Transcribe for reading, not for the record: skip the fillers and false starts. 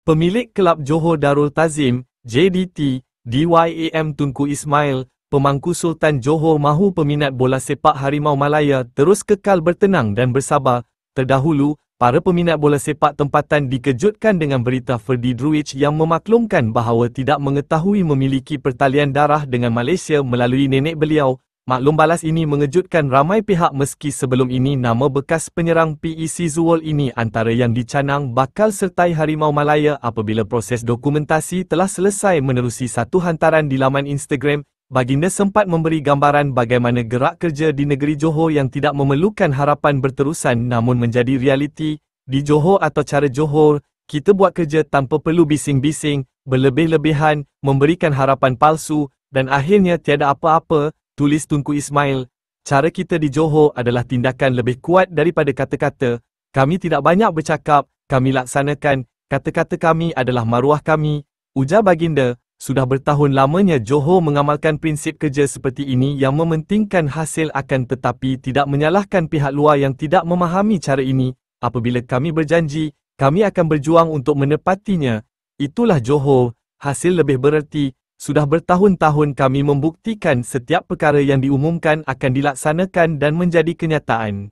Pemilik Kelab Johor Darul Tazim, JDT, DYAM Tunku Ismail, pemangku Sultan Johor mahu peminat bola sepak Harimau Malaya terus kekal bertenang dan bersabar. Terdahulu, para peminat bola sepak tempatan dikejutkan dengan berita Ferdy Druich yang memaklumkan bahawa tidak mengetahui memiliki pertalian darah dengan Malaysia melalui nenek beliau. Maklum balas ini mengejutkan ramai pihak meski sebelum ini nama bekas penyerang PEC Zuwol ini antara yang dicanang bakal sertai Harimau Malaya apabila proses dokumentasi telah selesai. Menerusi satu hantaran di laman Instagram, baginda sempat memberi gambaran bagaimana gerak kerja di negeri Johor yang tidak memerlukan harapan berterusan namun menjadi realiti. Di Johor atau cara Johor, kita buat kerja tanpa perlu bising-bising, berlebih-lebihan, memberikan harapan palsu dan akhirnya tiada apa-apa. Tulis Tunku Ismail, cara kita di Johor adalah tindakan lebih kuat daripada kata-kata. Kami tidak banyak bercakap, kami laksanakan. Kata-kata kami adalah maruah kami. Ujar baginda, sudah bertahun lamanya Johor mengamalkan prinsip kerja seperti ini yang mementingkan hasil akan tetapi tidak menyalahkan pihak luar yang tidak memahami cara ini. Apabila kami berjanji, kami akan berjuang untuk menepatinya. Itulah Johor, hasil lebih bererti. Sudah bertahun-tahun kami membuktikan setiap perkara yang diumumkan akan dilaksanakan dan menjadi kenyataan.